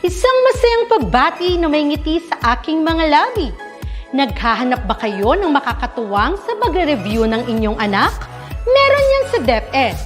Isang masayang pagbati na may ngiti sa aking mga labi. Naghahanap ba kayo ng makakatuwang sa pagre-review ng inyong anak? Meron yan sa DepEd.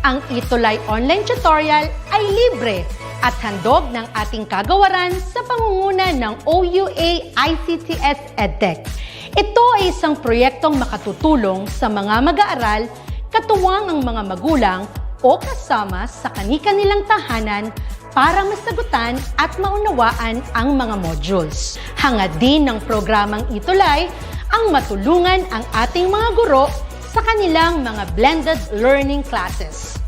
Ang ETUlay online tutorial ay libre at handog ng ating kagawaran sa pangunguna ng OUA ICTS EdTech. Ito ay isang proyektong makatutulong sa mga mag-aaral, katuwang ang mga magulang o kasama sa kani-kanilang tahanan para masagutan at maunawaan ang mga modules. Hangad din ng programang ETUlay ang matulungan ang ating mga guro sa kanilang mga blended learning classes.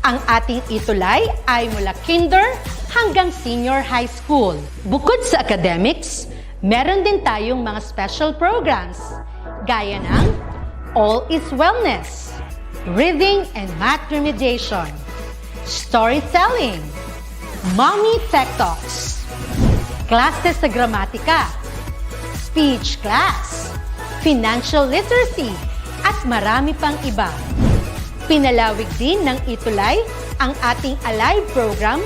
Ang ating ETUlay ay mula kinder hanggang senior high school. Bukod sa academics, meron din tayong mga special programs gaya ng All is Wellness, Reading and Math Remediation, Storytelling, Mommy Tech Talks, Classes sa Gramatika, Speech Class, Financial Literacy, at marami pang iba. Pinalawig din ng ETUlay ang ating Alive program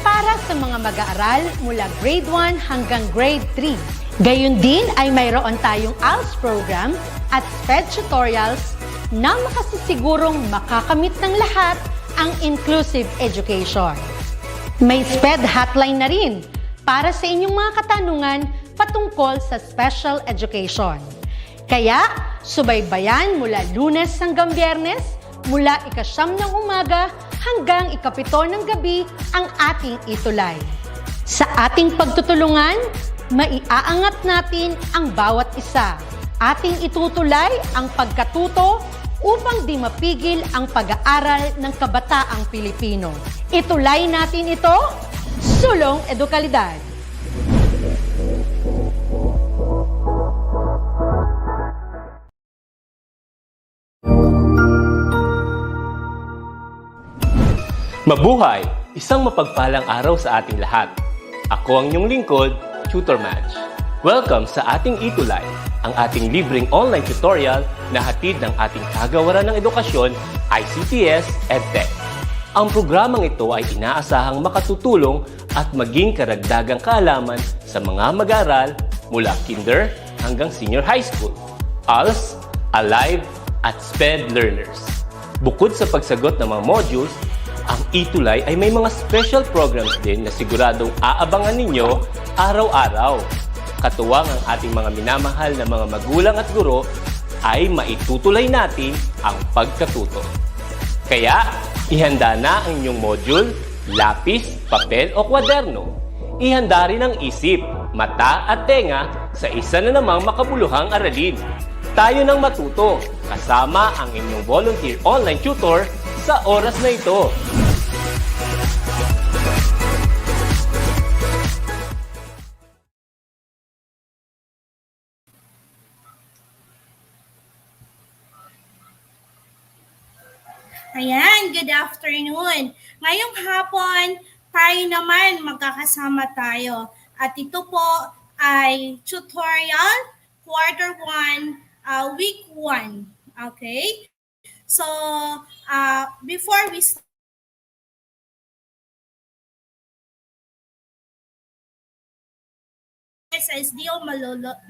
para sa mga mag-aaral mula grade 1 hanggang grade 3. Gayun din ay mayroon tayong ALS program at SPED tutorials na makasisigurong makakamit ng lahat ang inclusive education. May SPED hotline na rin para sa inyong mga katanungan patungkol sa special education. Kaya, subaybayan mula Lunes hanggang Biyernes, mula 9:00 ng umaga hanggang 7:00 ng gabi ang ating ETUlay. Sa ating pagtutulungan, maiaangat natin ang bawat isa. Ating itutulay ang pagkatuto upang di mapigil ang pag-aaral ng kabataang Pilipino. Itulay natin ito, sulong edukalidad. Mabuhay! Isang mapagpalang araw sa ating lahat. Ako ang inyong lingkod, Tutor Madge. Welcome sa ating ETUlay, ang ating libreng online tutorial na hatid ng ating kagawaran ng edukasyon, ICTS EdTech. Ang programang ito ay inaasahang makatutulong at maging karagdagang kaalaman sa mga mag-aaral mula kinder hanggang senior high school, ALS, Alive, at SPED learners. Bukod sa pagsagot ng mga modules, ang ETUlay ay may mga special programs din na siguradong aabangan ninyo araw-araw. Katuwang ang ating mga minamahal na mga magulang at guro ay maitutulay natin ang pagkatuto. Kaya, ihanda na ang inyong module, lapis, papel o kwaderno. Ihanda rin ang isip, mata at tenga sa isa na namang makabuluhang aralin. Tayo nang matuto kasama ang inyong volunteer online tutor sa oras na ito. Ayan, good afternoon. Ngayong hapon, tayo naman magkakasama tayo. At ito po ay tutorial quarter 1, week 1. Okay? So, before we start, SSDO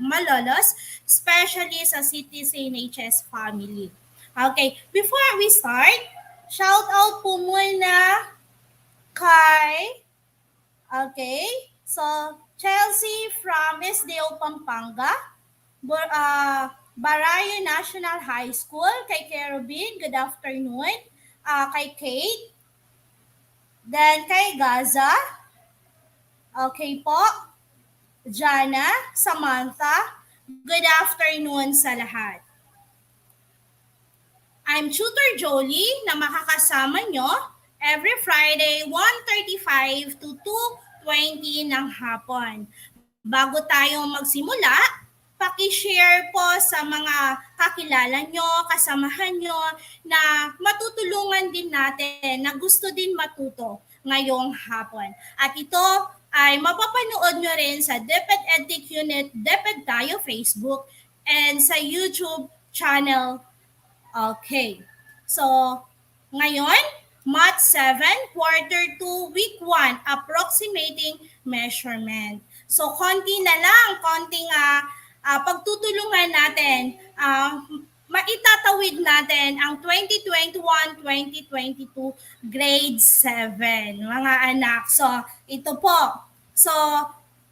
Malolos, especially sa CTC-NHS family. Okay, before we start, shout out po muna kay, okay, so Chelsea from SDO Pampanga, Barayo National High School, kay Kerubin, good afternoon, kay Kate, then kay Gaza, okay po, Jana, Samantha, good afternoon sa lahat. I'm Tutor Jolie na makakasama nyo every Friday 1:35 to 2:20 ng hapon. Bago tayo magsimula, paki-share po sa mga kakilala nyo, kasamahan nyo na matutulungan din natin na gusto din matuto ngayong hapon. At ito ay mapapanood nyo rin sa DepEd Educational Unit, DepEd tayo Facebook, and sa YouTube channel. Okay. So, ngayon, Math 7, Quarter 2, Week 1, Approximating Measurement. So, konting pagtutulungan natin, maitatawid natin ang 2021-2022 grade 7, mga anak. So, ito po. So,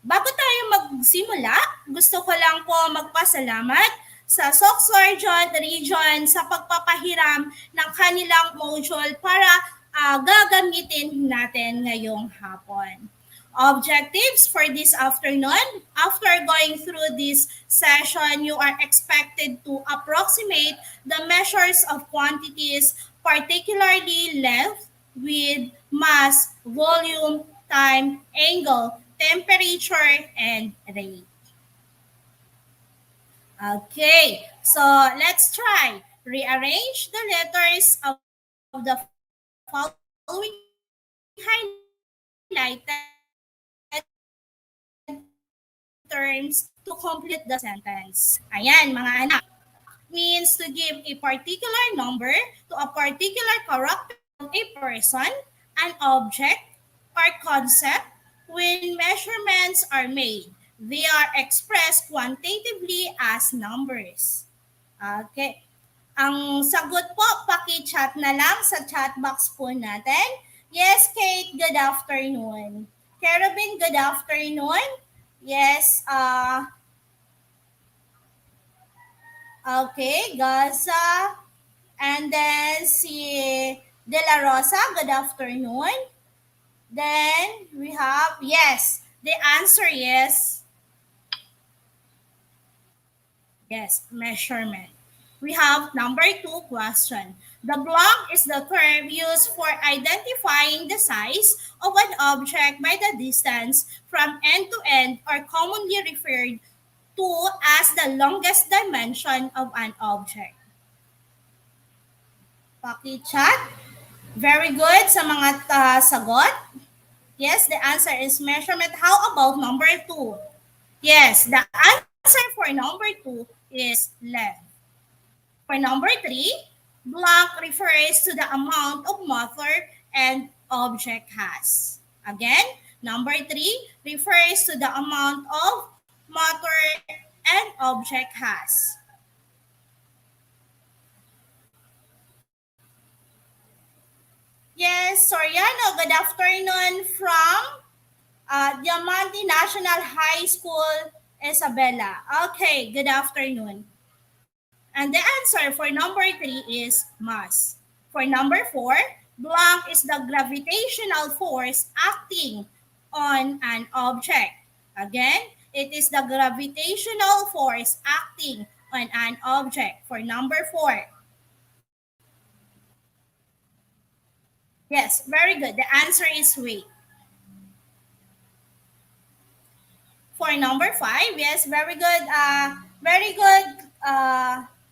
bago tayo magsimula, gusto ko lang po magpasalamat sa SOC Sergeant Region sa pagpapahiram ng kanilang module para gagamitin natin ngayong hapon. Objectives for this afternoon. After going through this session, you are expected to approximate the measures of quantities, particularly length, width, mass, volume, time, angle, temperature, and rate. Okay, so let's try. Rearrange the letters of the following highlighted terms to complete the sentence. Ayan, mga anak. Means to give a particular number to a particular character of a person, an object, or concept when measurements are made. They are expressed quantitatively as numbers. Okay. Ang sagot po, paki-chat na lang sa chat box po natin. Yes, Kate, good afternoon. Carabin, good afternoon. Yes, okay, Gaza. And then si De La Rosa, good afternoon. Then we have, yes, the answer is yes, measurement. We have number 2 question. The block is the term used for identifying the size of an object by the distance from end to end, or commonly referred to as the longest dimension of an object. Paki-chat. Very good sa mga sagot. Yes, the answer is measurement. How about number 2? Yes, the answer for number 2 is length. For number 3, block refers to the amount of matter an object has. Again, number 3 refers to the amount of matter an object has. Yes, Soriano, good afternoon from Diamante National High School, Isabela. Okay, good afternoon. And the answer for number 3 is mass. For number 4, blank is the gravitational force acting on an object. Again, it is the gravitational force acting on an object. For number 4. Yes, very good. The answer is weight. For number 5, yes, very good. Very good,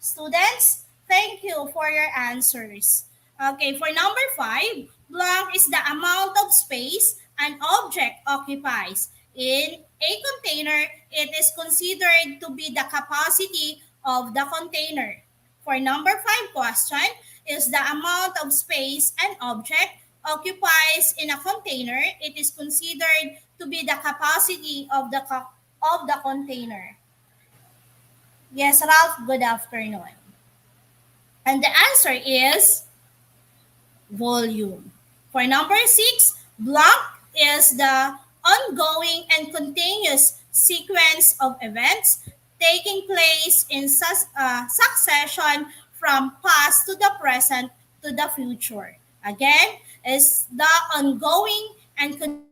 students. Thank you for your answers. Okay, for number 5, blank is the amount of space an object occupies. In a container, it is considered to be the capacity of the container. For number 5 question, is the amount of space an object occupies in a container, it is considered to be the capacity of the container. Yes, Ralph, good afternoon. And the answer is volume. For number 6, block is the ongoing and continuous sequence of events taking place in succession from past to the present to the future. Again, is the ongoing and continuous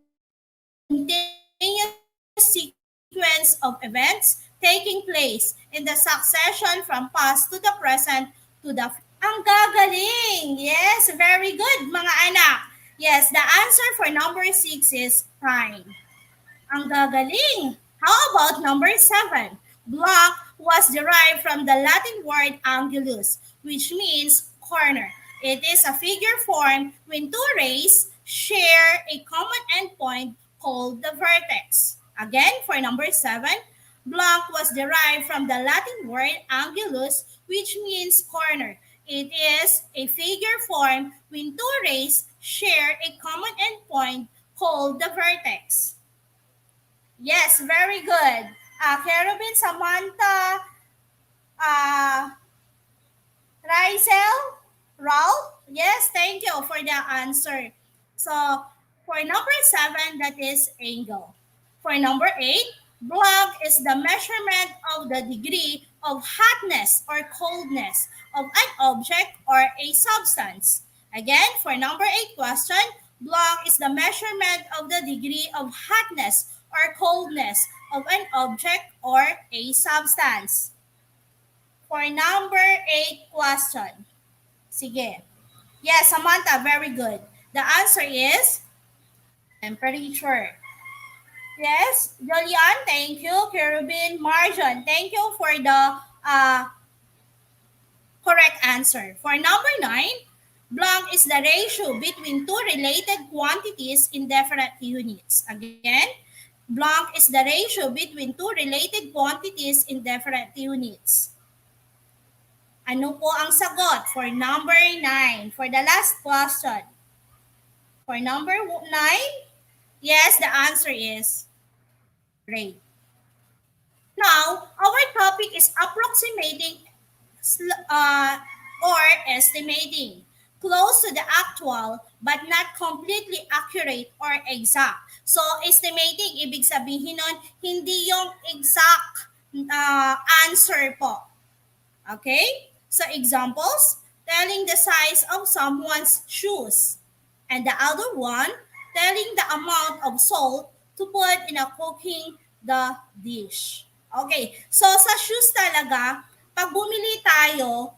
sequence of events taking place in the succession from past to the present to the future. Ang gagaling! Yes, very good mga anak. Yes, the answer for number 6 is time. Ang gagaling! How about number 7? Block was derived from the Latin word angulus, which means corner. It is a figure formed when two rays share a common endpoint called the vertex. Again, for number 7, block was derived from the Latin word angulus, which means corner. It is a figure formed when two rays share a common endpoint called the vertex. Yes, very good. Kerubin, Samantha, uh, Rysel, Ralph, yes, thank you for the answer. So, for number 7, that is angle. For number 8, blank is the measurement of the degree of hotness or coldness of an object or a substance. Again, for number 8 question, blank is the measurement of the degree of hotness or coldness of an object or a substance. For number 8 question, sige. Yes, Samantha, very good. The answer is temperature. Yes, Julian, thank you. Kerubin, Marjan, thank you for the correct answer. For number 9, blank is the ratio between two related quantities in different units. Again, blank is the ratio between two related quantities in different units. Ano po ang sagot for number 9? For the last question. For number 9, yes, the answer is rate. Now, our topic is approximating or estimating. Close to the actual but not completely accurate or exact. So, estimating, ibig sabihin nun, hindi yung exact answer po. Okay? So, examples, telling the size of someone's shoes. And the other one, telling the amount of salt to put in a cooking the dish. Okay, so sa shoes talaga, pag bumili tayo,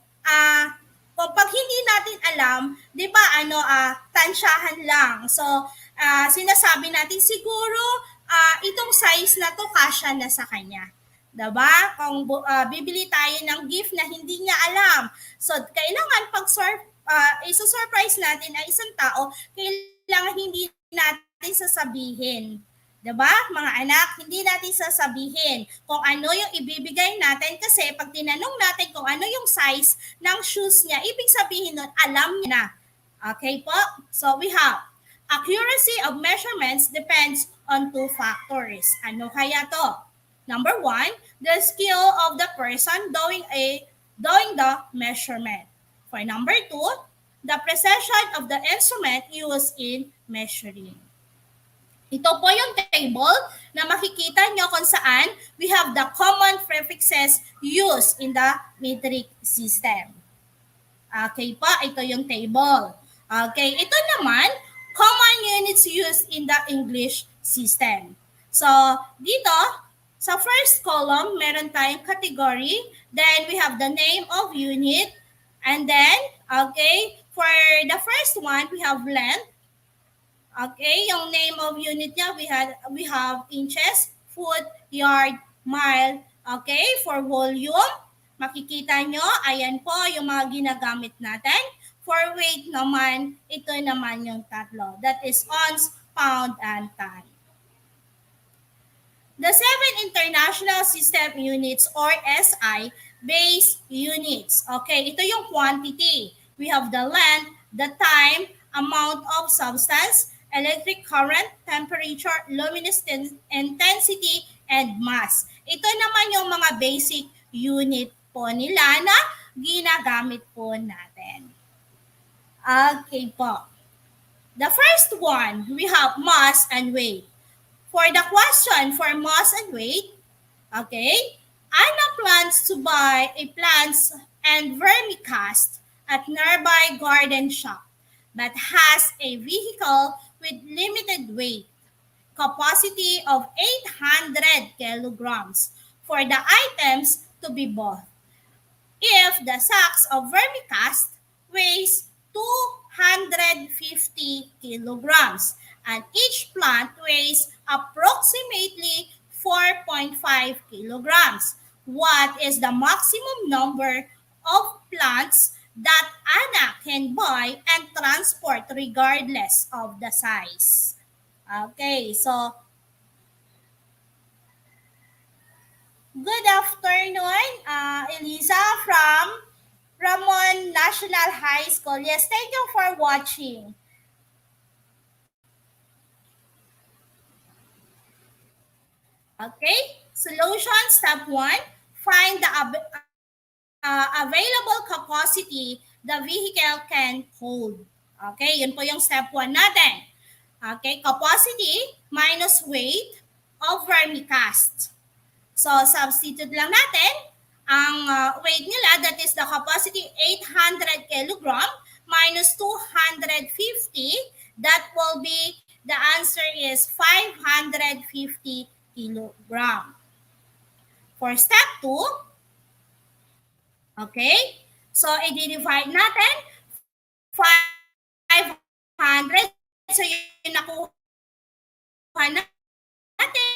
pag hindi natin alam, di ba, tansyahan lang. So, sinasabi natin siguro, itong size na to, kasya na sa kanya. Diba? Kung bibili tayo ng gift na hindi niya alam. So, kailangan pag iso-surprise natin ay isang tao, kailangan hindi natin sasabihin. Diba? Mga anak, hindi natin sasabihin kung ano yung ibibigay natin kasi pag tinanong natin kung ano yung size ng shoes niya, ibig sabihin nun, alam niya na. Okay po? So, we have accuracy of measurements depends on two factors. Ano kaya to? Number 1, the skill of the person doing the measurement. For number 2, the precision of the instrument used in measuring. Ito po yung table na makikita nyo kung saan we have the common prefixes used in the metric system. Okay po, ito yung table. Okay, ito naman, common units used in the English system. So, dito, sa first column, meron tayong category. Then, we have the name of unit. And then, okay, for the first one, we have length. Okay, yung name of unit niya, we have inches, foot, yard, mile. Okay, for volume, makikita nyo, ayan po yung mga ginagamit natin. For weight naman, ito naman yung tatlo. That is ounce, pound, and ton. The 7 International System Units or SI base units. Okay, ito yung quantity. We have the length, the time, amount of substance, electric current, temperature, luminous intensity, and mass. Ito naman yung mga basic unit po nila na ginagamit po natin. Okay po. The first one, we have mass and weight. For the question for mass and weight, okay, Anna plans to buy a plants and vermicast at nearby garden shop but has a vehicle with limited weight, capacity of 800 kilograms for the items to be bought. If the sacks of vermicast weighs 250 kilograms and each plant weighs approximately 4.5 kilograms. What is the maximum number of plants that Anna can buy and transport regardless of the size? Okay, so good afternoon, Elisa from Ramon National High School. Yes, thank you for watching. Okay, solution step 1, find the available capacity the vehicle can hold. Okay, yun po yung step 1 natin. Okay, capacity minus weight over cast. So, substitute lang natin ang weight nila, that is the capacity 800 kilogram minus 250, that will be, the answer is 550 kilogram. For step 2, okay, so i-divide natin 500, so yung nakuha natin,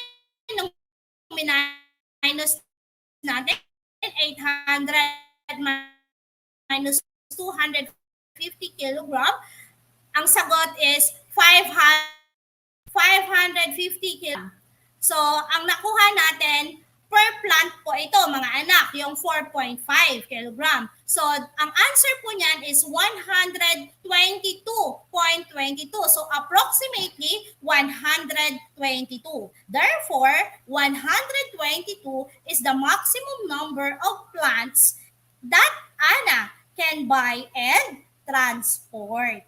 nung minus natin, 800 minus 250 kilogram, ang sagot is 550 kilogram. So, ang nakuha natin per plant po ito, mga anak, yung 4.5 kilogram. So, ang answer po niyan is 122.22. So, approximately 122. Therefore, 122 is the maximum number of plants that Anna can buy and transport.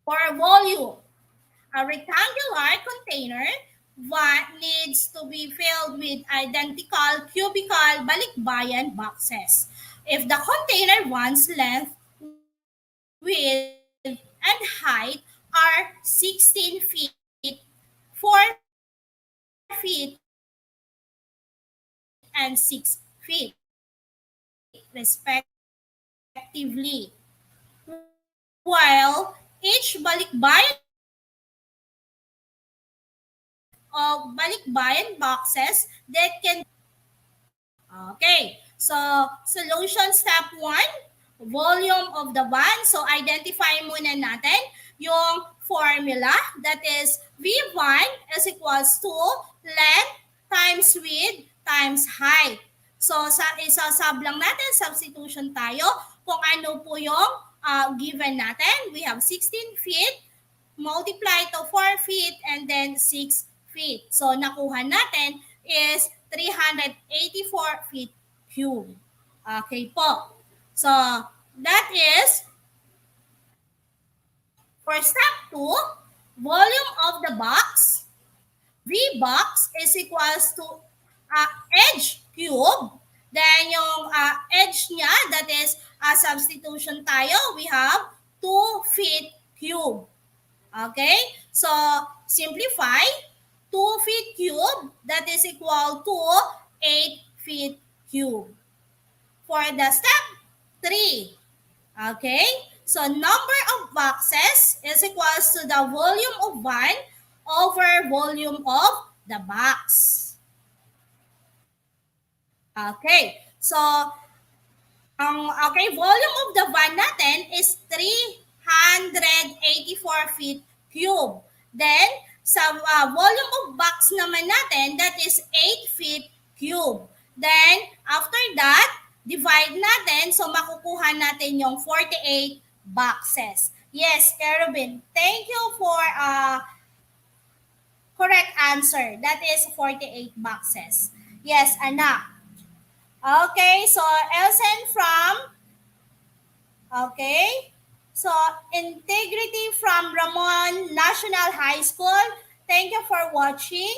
For volume, a rectangular container needs to be filled with identical cubical balikbayan boxes. If the container one's length, width, and height are 16 feet, 4 feet, and 6 feet, respectively, while each balikbayan of balikbayan boxes that can... Okay, so solution step 1, volume of the van. So identify muna natin yung formula, that is V1 is equals to length times width times height. So isasab lang natin, substitution tayo kung ano po yung given natin. We have 16 feet multiply to 4 feet and then 6 feet. So nakuha natin is 384 feet cube. Okay po. So that is for step 2, volume of the box. V box is equals to edge cube. Then yung edge niya, that is substitution tayo, we have 2 feet cube. Okay? So, simplify, 2 feet cube, that is equal to 8 feet cube. For the step 3, okay? So, number of boxes is equals to the volume of van over volume of the box. Okay, so, volume of the van natin is 384 feet cube. Then, sa volume of box naman natin, that is 8 feet cube. Then, after that, divide natin, so makukuha natin yung 48 boxes. Yes, Kerubin, thank you for correct answer. That is 48 boxes. Yes, anak. Okay, so Elsen from, okay, so Integrity from Ramon National High School. Thank you for watching.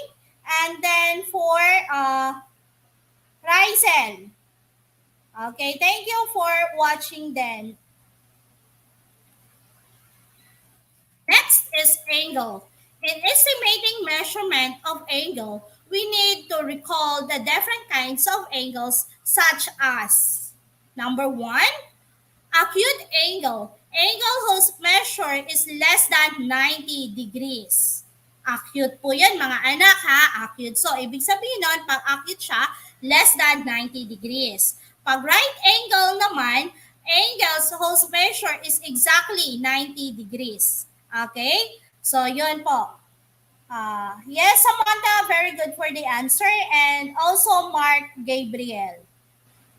And then for Rysel. Okay, thank you for watching then. Next is angle. In estimating measurement of angle, we need to recall the different kinds of angles such as, number 1, acute angle. Angle whose measure is less than 90 degrees. Acute po yun mga anak ha, acute. So, ibig sabihin nun, pag acute siya, less than 90 degrees. Pag right angle naman, angles whose measure is exactly 90 degrees. Okay? So, yun po. Yes, Samantha, very good for the answer. And also Mark Gabriel.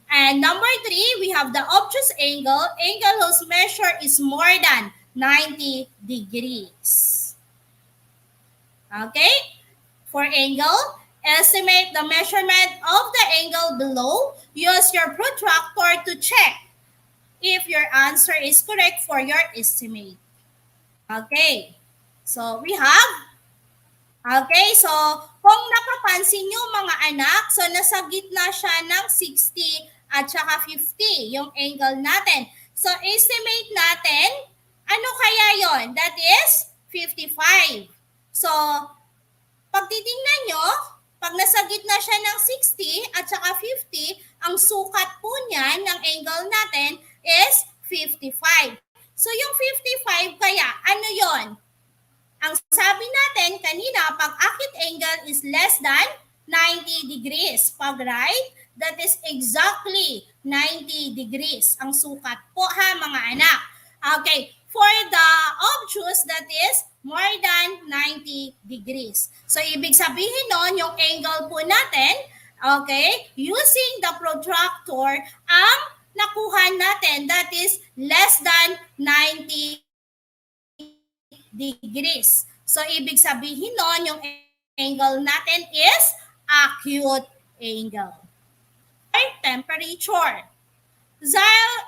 And number 3, we have the obtuse angle whose measure is more than 90 degrees. Okay? For angle, estimate the measurement of the angle below. Use your protractor to check if your answer is correct for your estimate. Okay. So, so kung napapansin nyo mga anak, so nasa gitna siya ng 60 at saka 50 yung angle natin. So, estimate natin, ano kaya yon? That is 55. So, pag titingnan nyo, pag nasa gitna siya ng 60 at saka 50, ang sukat po niya ng angle natin is 55. So yung 55 kaya, ano yon? Ang sabi natin kanina, pag acute angle is less than 90 degrees. Pag right, that is exactly 90 degrees. Ang sukat po ha mga anak. Okay, for the obtuse, that is more than 90 degrees. So, ibig sabihin nun, yung angle po natin, okay, using the protractor, ang nakuha natin, that is less than 90 degrees. So, ibig sabihin nun, yung angle natin is acute angle. Temperature. Zyle,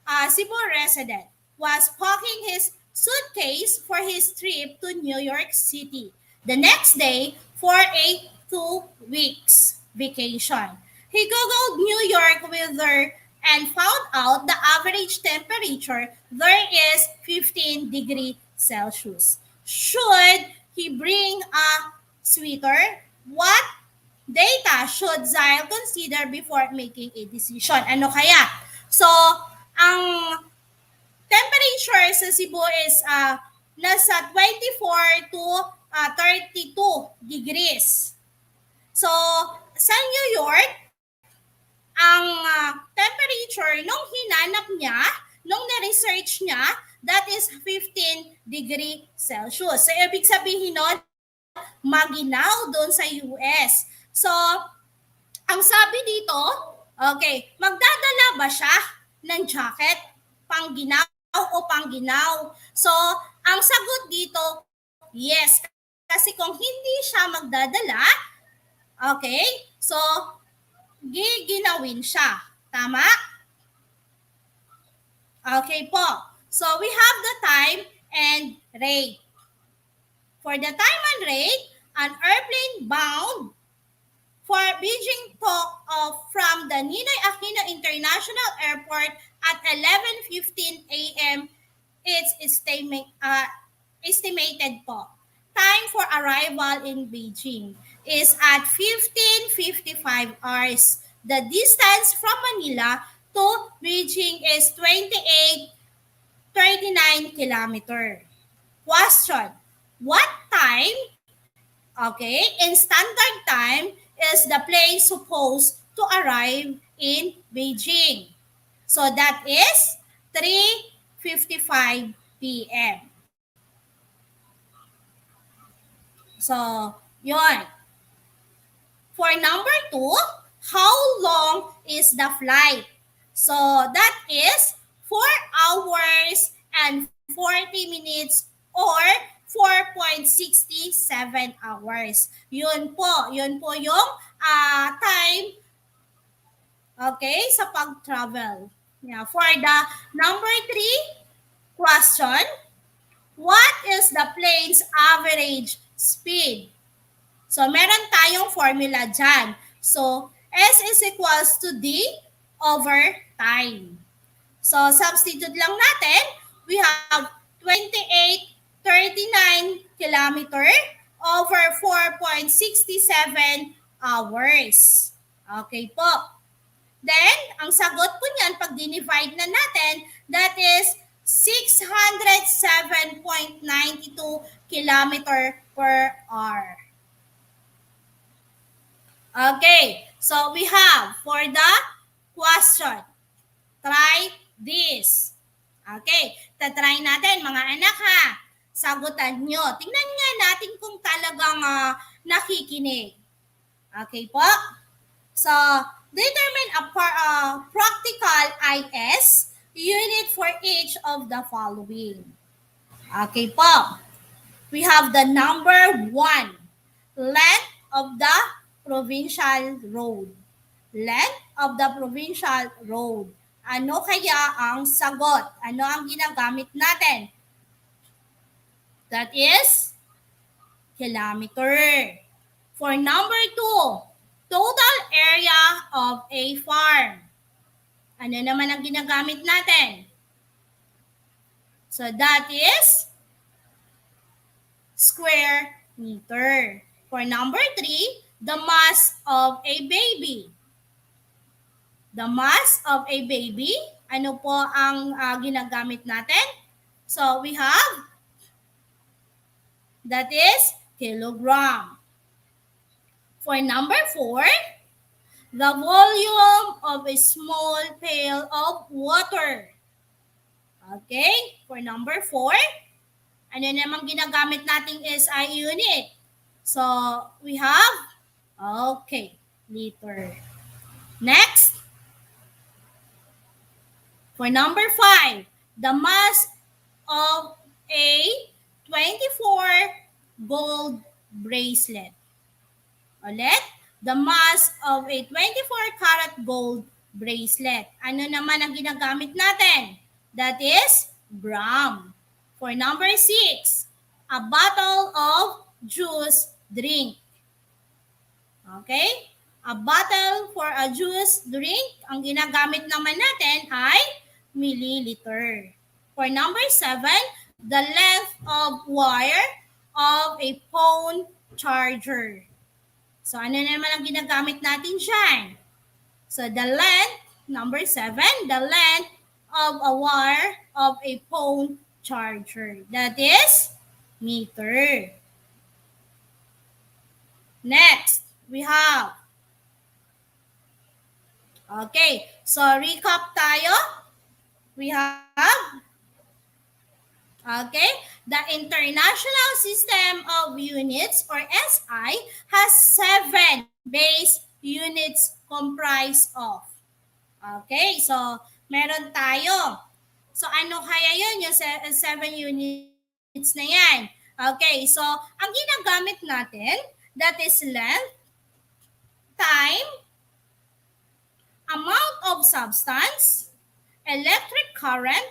a Cebu resident, was packing his suitcase for his trip to New York City the next day for a 2 weeks vacation. He Googled New York weather and found out the average temperature there is 15 degrees Celsius. Should he bring a sweater? What data should Zyle consider before making a decision? Ano kaya? So, ang temperature sa Cebu is nasa 24 to 32 degrees. So, sa New York, ang temperature nung hinanap niya, nung na-research niya, that is 15 degree Celsius. So, ibig sabihin nun, maginaw doon sa US. So, ang sabi dito, okay, magdadala ba siya ng jacket, pangginaw o pangginaw? So, ang sagot dito, yes. Kasi kung hindi siya magdadala, okay, so, giginawin siya. Tama? Okay po. So, we have the time and rate. For the time and rate, an airplane bound for Beijing from the Ninoy Aquino International Airport at 11:15 a.m. It's estimated po. Time for arrival in Beijing is at 15:55 hours. The distance from Manila to Beijing is 28.39 kilometers. Question, what time, okay, in standard time, is the plane supposed to arrive in Beijing? So that is 3:55 p.m. So, yun. For number 2, how long is the flight? So, that is 4 hours and 40 minutes or 4.67 hours. Yun po yung time, okay, sa pag-travel. Yeah. For the number 3 question, what is the plane's average speed? So, meron tayong formula dyan. So, S is equals to D over time. So, substitute lang natin. We have 28.39 kilometer over 4.67 hours. Okay po. Then, ang sagot po niyan, pag dinivide na natin, that is 607.92 kilometer per hour. Okay, so we have for the question, try this. Okay, tatry natin mga anak ha. Sagutan nyo. Tingnan nga natin kung talagang nakikinig. Okay po? So, determine a practical IS unit for each of the following. Okay po. We have the number 1, length of the provincial road. Length of the provincial road. Ano kaya ang sagot? Ano ang ginagamit natin? That is kilometer. For number 2, total area of a farm. Ano naman ang ginagamit natin? So that is square meter. For number 3, the mass of a baby. The mass of a baby, ano po ang ginagamit natin? So we have, that is kilogram. For number 4, the volume of a small pail of water. Okay? For number 4, ano namang ginagamit nating SI unit? So, we have, okay, liter. Next. For number 5, the mass of a 24 gold bracelet. Ulit, the mass of a 24 karat gold bracelet. Ano naman ang ginagamit natin? That is gram. For number 6, a bottle of juice drink. Okay? A bottle for a juice drink, ang ginagamit naman natin ay milliliter. For number 7, the length of wire of a phone charger. So, ano naman ang ginagamit natin dyan? So, the length, number 7, the length of a wire of a phone charger. That is meter. Next, we have, okay, so recap tayo. We have, okay, the International System of Units or SI has 7 base units comprised of. Okay, so meron tayo. So ano kaya yun, yung 7 units na yan? Okay, so ang ginagamit natin, that is length, time, amount of substance, electric current,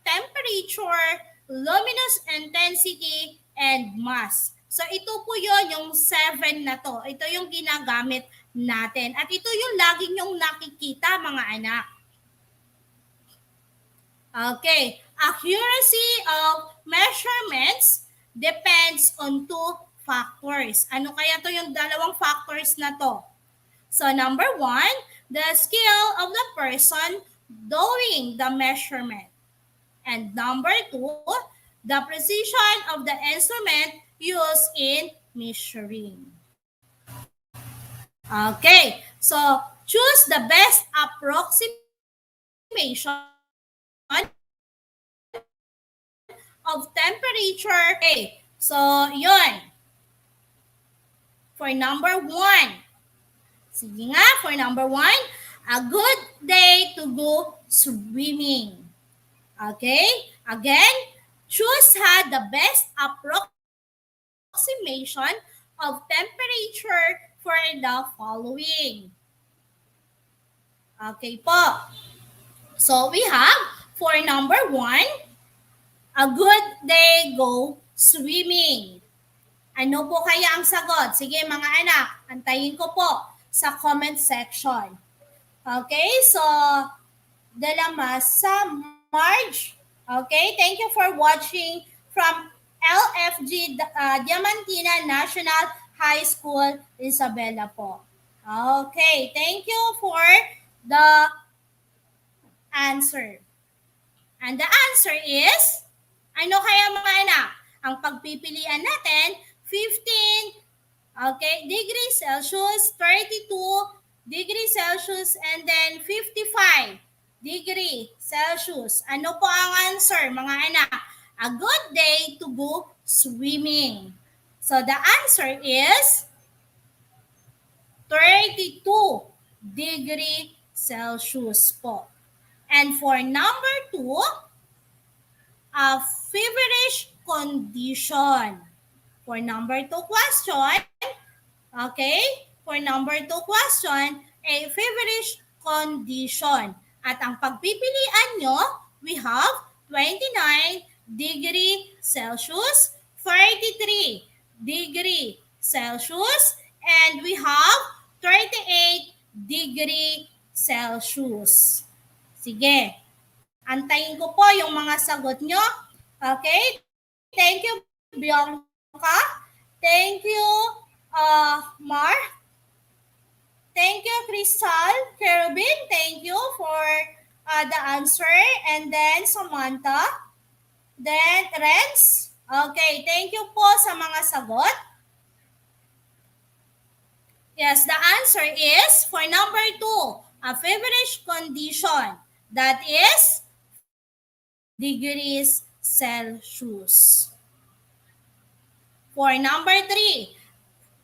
temperature, luminous intensity, and mass. So ito po yun, yung 7 na to. Ito yung ginagamit natin. At ito yung laging yung nakikita, mga anak. Okay, accuracy of measurements depends on 2 factors. Ano kaya to yung dalawang factors na to? So number 1, the skill of the person doing the measurement. And number 2, the precision of the instrument used in measuring. Okay, so choose the best approximation of temperature. Okay, so yun. For number 1. Sige nga, for number 1, a good day to go swimming. Okay, again, choose the best approximation of temperature for the following. Okay po. So we have, for number 1, a good day go swimming. Ano po kaya ang sagot? Sige mga anak, antayin ko po sa comment section. Okay, so Dalamasa Marge. Okay, thank you for watching from LFG Diamantina National High School, Isabela po. Okay, thank you for the answer. And the answer is, ano kaya mga anak? Ang pagpipilian natin, 15 degrees Celsius, 32 degrees Celsius, and then 55 degrees Celsius. Ano po ang answer, mga anak? A good day to go swimming. So the answer is 32 degree Celsius po. And for number 2, a feverish condition. For number 2 question, okay? For number 2 question, a feverish condition. At ang pagpipilian nyo, we have 29 degree Celsius, 33 degree Celsius, and we have 38 degree Celsius. Sige, antayin ko po yung mga sagot nyo. Okay? Thank you, Bianca. Thank you, Mar. Thank you, Crystal. Kerubin, thank you for the answer. And then, Samantha. Then, Renz. Okay, thank you po sa mga sagot. Yes, the answer is for number 2, a feverish condition. That is degrees Celsius. For number 3,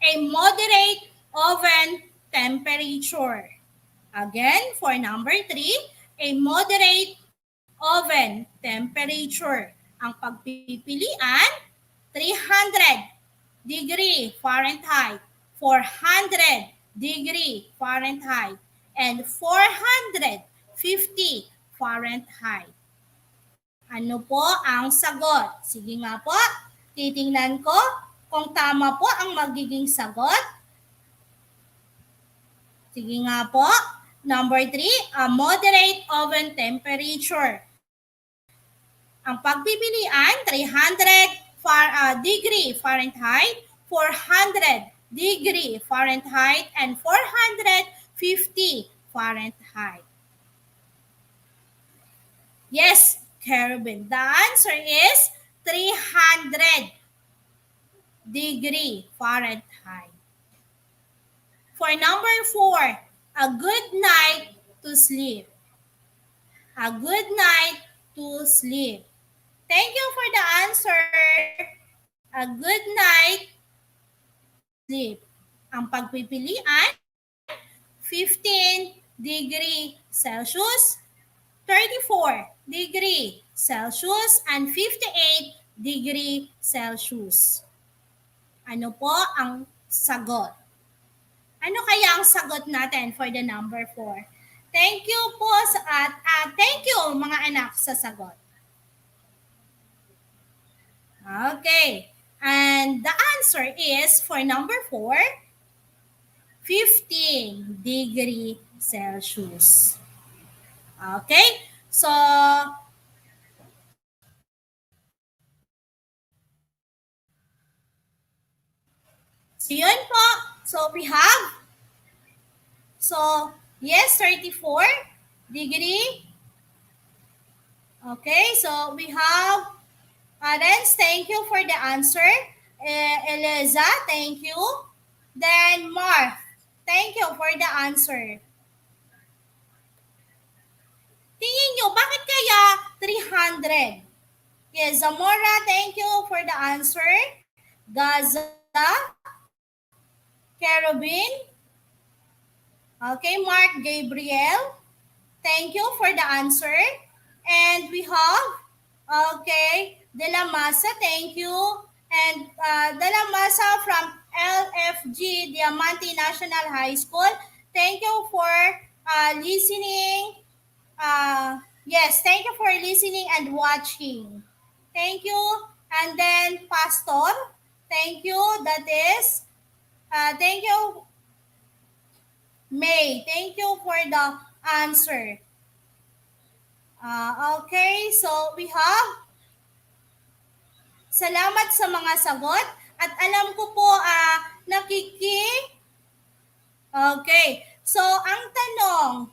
a moderate oven temperature. Again, for number 3, a moderate oven temperature. Ang pagpipilian, 300 degree Fahrenheit, 400 degree Fahrenheit, and 450 Fahrenheit. Ano po ang sagot? Sige nga po, titingnan ko kung tama po ang magiging sagot. Sige nga po. Number 3, a moderate oven temperature. Ang pagpipilian, 300 degree Fahrenheit, 400 degree Fahrenheit, and 450 Fahrenheit. Yes, Kerubin. The answer is 300 degree Fahrenheit. For number 4, a good night to sleep. A good night to sleep. Thank you for the answer. A good night sleep. Ang pagpipilian, 15 degree Celsius, 34 degree Celsius, and 58 degree Celsius. Ano po ang sagot? Ano kaya ang sagot natin for the number 4? Thank you po thank you mga anak sa sagot. Okay. And the answer is for number 4, 15 degree Celsius. Okay? So, yun po. So, we have, yes, 34 degree. Okay, so we have, Renz, thank you for the answer. Eliza, thank you. Then, Mark, thank you for the answer. Tingin nyo, bakit kaya 300? Yes, Zamora, thank you for the answer. Gaza, Kerubin. Okay, Mark Gabriel, thank you for the answer. And we have, okay, De La Masa, thank you. And De La Masa from LFG, Diamante National High School, thank you for listening. Yes, thank you for listening and watching. Thank you. And then Pastor, thank you. That is, thank you. May, thank you for the answer. Okay, so we have, salamat sa mga sagot. At alam ko po, okay, so ang tanong,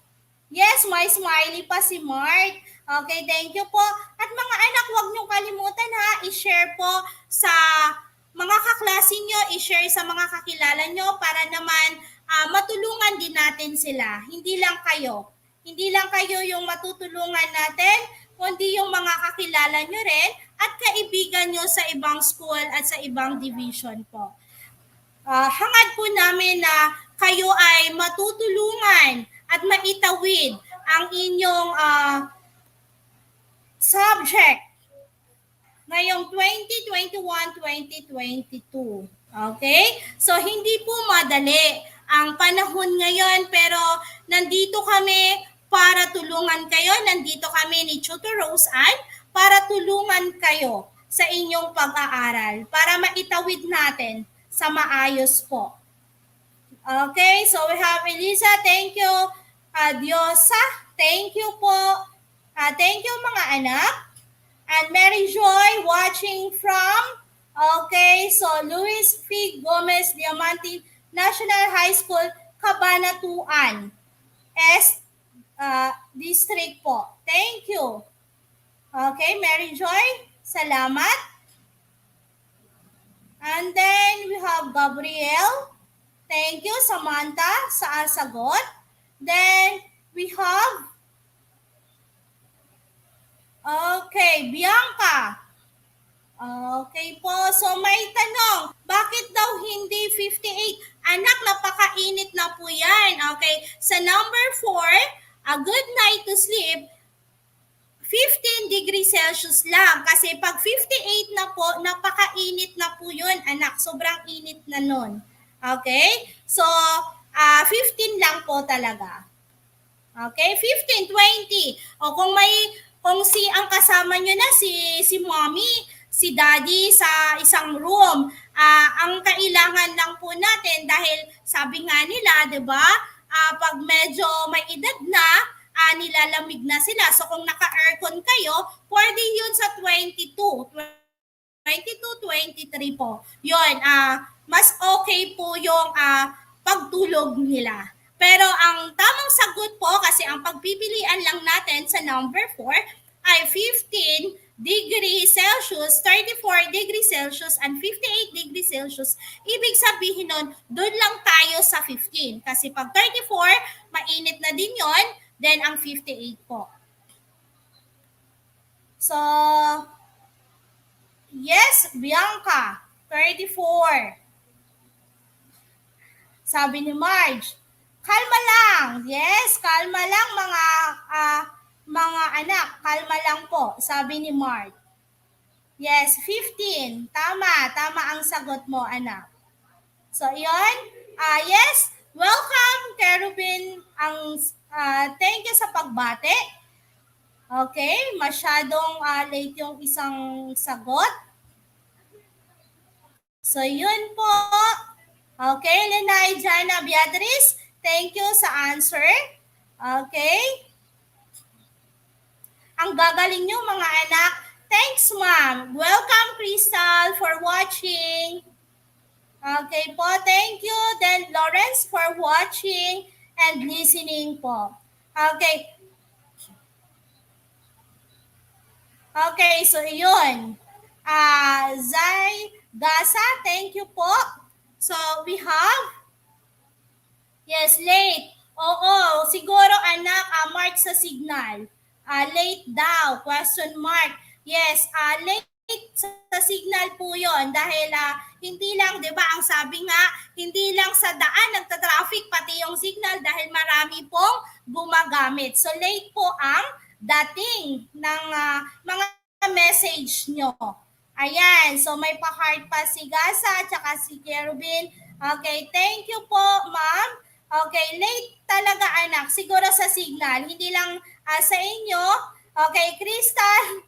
yes, may smiley pa si Mark. Okay, thank you po. At mga anak, huwag niyong kalimutan i-share po sa mga kaklase niyo, i-share sa mga kakilala niyo para naman matulungan din natin sila. Hindi lang kayo. Hindi lang kayo yung matutulungan natin, kundi yung mga kakilala nyo rin at kaibigan nyo sa ibang school at sa ibang division po. Hangad po namin na kayo ay matutulungan at maitawid ang inyong subject ngayong 2021-2022. Okay? So, hindi po madali ang panahon ngayon, pero nandito kami para tulungan kayo. Nandito kami ni Tutor Rose Ann para tulungan kayo sa inyong pag-aaral, para maitawid natin sa maayos po. Okay? So, we have Elisa. Thank you. Diosa. Thank you po. Thank you mga anak. And Mary Joy watching from, okay, so Luis P. Gomez Diamante National High School, Cabanatuan, District po. Thank you. Okay, Mary Joy, salamat. And then we have Gabriel. Thank you, Samantha, sa sagot. Then we have okay, Bianca. Okay po. So may tanong, bakit daw hindi 58? Anak, napakainit na po yan. Okay, sa number 4, a good night to sleep, 15 degrees Celsius lang. Kasi pag 58 na po, napakainit na po yun, anak. Sobrang init na nun. Okay? So, 15 lang po talaga. Okay? 15, 20. O kung ang kasama nyo na si mommy, si daddy sa isang room, ang kailangan lang po natin dahil sabi nga nila, 'di ba? Pag medyo may edad na, nilalamig na sila. So kung naka-aircon kayo, pwede 'yun sa 22, 23 po. 'Yun, mas okay po yung pagtulog nila. Pero ang tamang sagot po, kasi ang pagpipilian lang natin sa number 4 ay 15 degrees Celsius, 34 degrees Celsius, and 58 degrees Celsius. Ibig sabihin nun, doon lang tayo sa 15. Kasi pag 34, mainit na din yon, then ang 58 po. So, yes, Bianca, 34. Sabi ni Marge, kalma lang. Yes, kalma lang mga anak. Kalma lang po, sabi ni Mark. Yes, 15. Tama ang sagot mo, anak. So, yun. Yes, welcome, Kerubin. Thank you sa pagbate. Okay, masyadong late yung isang sagot. So, yun po. Okay, Lenay, Jana, Beatrice, thank you sa answer. Okay. Ang gagaling nyo mga anak. Thanks, ma'am. Welcome, Crystal, for watching. Okay po, thank you. Then, Lawrence, for watching and listening po. Okay. Okay, so yun. Zay Gasa, thank you po. So, we have, yes, late. Oo, siguro anak, mark sa signal. Late daw, question mark. Yes, late sa signal po yon dahil hindi lang, di ba, ang sabi nga, hindi lang sa daan nagta-traffic, pati yung signal dahil marami pong gumagamit. So, late po ang dating ng mga message nyo. Ayan, so may pa-heart pa si Gasa at saka si Kerubin. Okay, thank you po, ma'am. Okay, late talaga anak, siguro sa signal, hindi lang sa inyo. Okay, Crystal.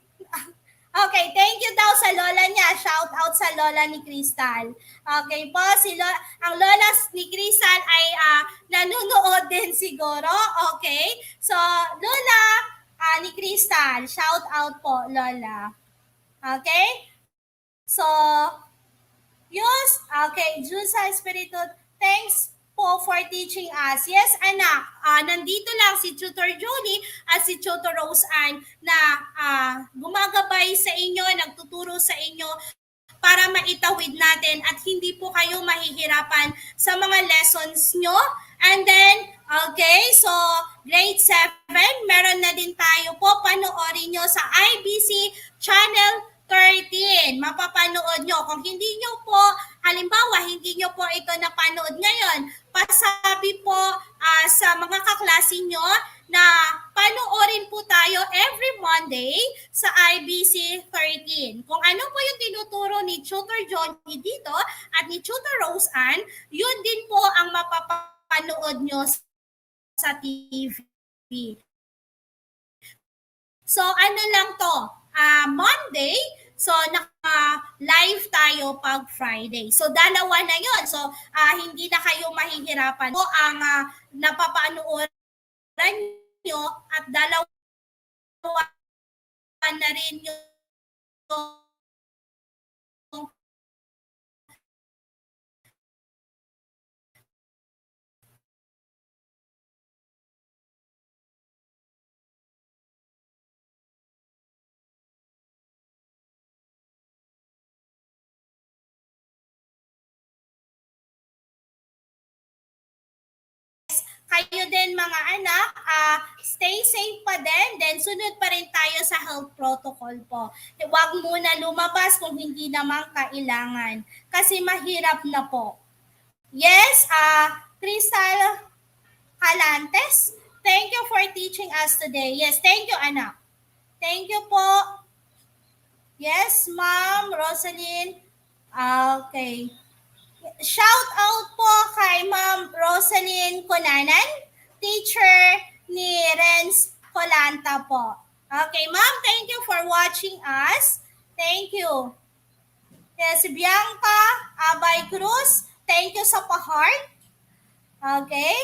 Okay, thank you daw sa lola niya. Shout out sa lola ni Crystal. Okay po, ang lola ni Crystal ay nanonood din siguro. Okay, so lola ni Crystal, shout out po, lola. Okay? So, yes, okay, Jusa Espiritu, thanks po for teaching us. Yes, anak, nandito lang si Tutor Julie at si Tutor Rose Ann na gumagabay sa inyo, nagtuturo sa inyo para maitawid natin at hindi po kayo mahihirapan sa mga lessons nyo. And then, okay, so grade 7, meron na din tayo po, panoorin nyo sa IBC Channel 13. Mapapanood nyo. Kung hindi nyo po, halimbawa, hindi nyo po ito napanood ngayon, pasabi po sa mga kaklase nyo na panoorin po tayo every Monday sa IBC 13. Kung ano po yung tinuturo ni Tutor Johnny dito at ni Tutor Rose Ann, yun din po ang mapapanood nyo sa TV. So ano lang to, Monday, so naka-live tayo pag Friday. So dalawa na yon. So hindi na kayo mahihirapan. So ang napapanooran nyo at dalawa na rin yung kayo din mga anak, stay safe pa din, then sunod pa rin tayo sa health protocol po. Huwag muna lumabas kung hindi naman kailangan kasi mahirap na po. Yes, Crystal Calantes, thank you for teaching us today. Yes, thank you anak. Thank you po. Yes, Ma'am Rosalyn. Okay. Shout out po kay Ma'am Rosalyn Conanan, teacher ni Renz Colanta po. Okay, Ma'am, thank you for watching us. Thank you. Yes, Bianca Abay Cruz, thank you sa pa-heart. Okay.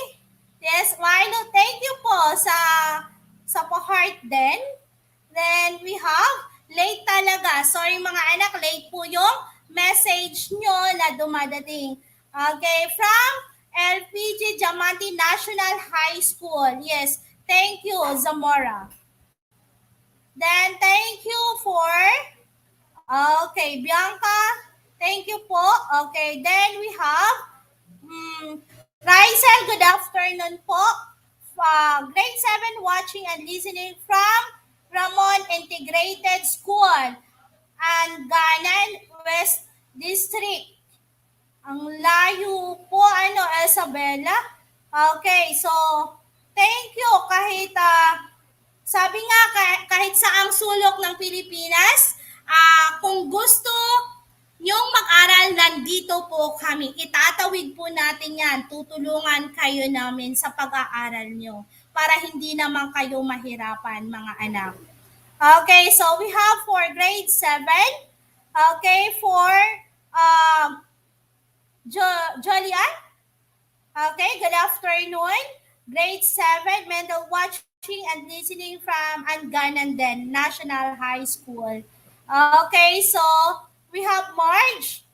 Yes, Milo, thank you po sa pa-heart din. Then we have late talaga. Sorry mga anak, late po yung message nyo na dumadating. Okay, from LPG Diamante National High School. Yes, thank you, Zamora. Then, thank you for, okay, Bianca, thank you po. Okay, then we have, Rysel, good afternoon po. Grade 7 watching and listening from Ramon Integrated School and Ganan West District. Ang layo po, Isabella. Okay, so, thank you. Kahit, sabi nga, kahit saang sulok ng Pilipinas, kung gusto nyong mag-aral, nandito po kami. Itatawid po natin yan. Tutulungan kayo namin sa pag-aaral nyo para hindi naman kayo mahirapan, mga anak. Okay, so we have for grade 7. Okay, for Jolian. Okay, good afternoon. Grade 7, mental watching and listening from Angananden National High School. Okay, so we have Marge.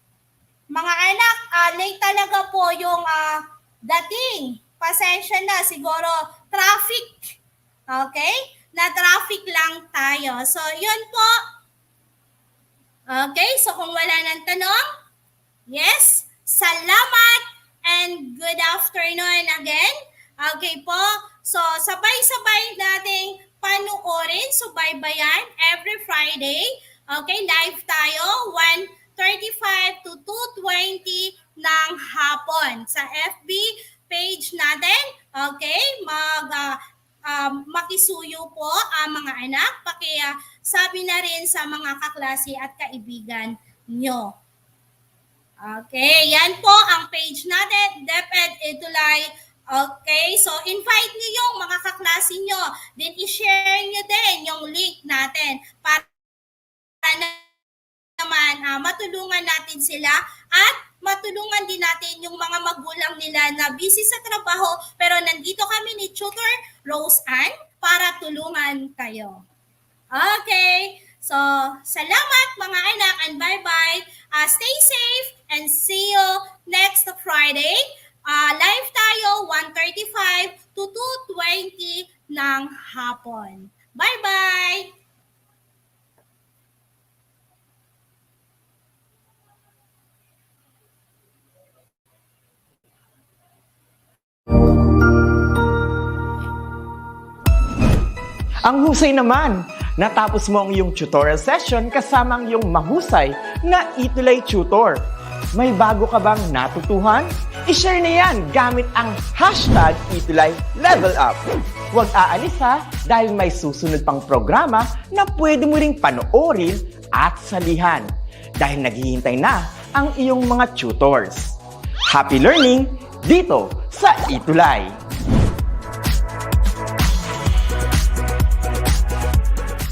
Mga anak, late talaga po yung dating. Pasensya na, siguro traffic. Okay? Na-traffic lang tayo. So, yun po. Okay, so kung wala ng tanong, yes, salamat and good afternoon again. Okay po, so sabay-sabay nating panuorin, subaybayan every Friday. Okay, live tayo, 1:35 to 2:20 ng hapon sa FB page natin. Okay, makisuyo po mga anak, sabi na rin sa mga kaklase at kaibigan nyo. Okay, yan po ang page natin, DepEd ETUlay. Okay, so invite nyo yung mga kaklase nyo. Then i-share nyo din yung link natin para naman matulungan natin sila at matulungan din natin yung mga magulang nila na busy sa trabaho pero nandito kami ni Tutor Rose Ann para tulungan kayo. Okay, so salamat mga anak and bye-bye. Stay safe and see you next Friday. Live tayo 1:35 to 2:20 ng hapon. Bye-bye! Ang husay naman! Natapos mo ang iyong tutorial session kasama ang iyong mahusay na ETUlay tutor. May bago ka bang natutuhan? I-share na yan gamit ang hashtag ETUlay Level Up. Huwag aalis ha, dahil may susunod pang programa na pwede mo ring panoorin at salihan. Dahil naghihintay na ang iyong mga tutors. Happy learning dito sa ETUlay!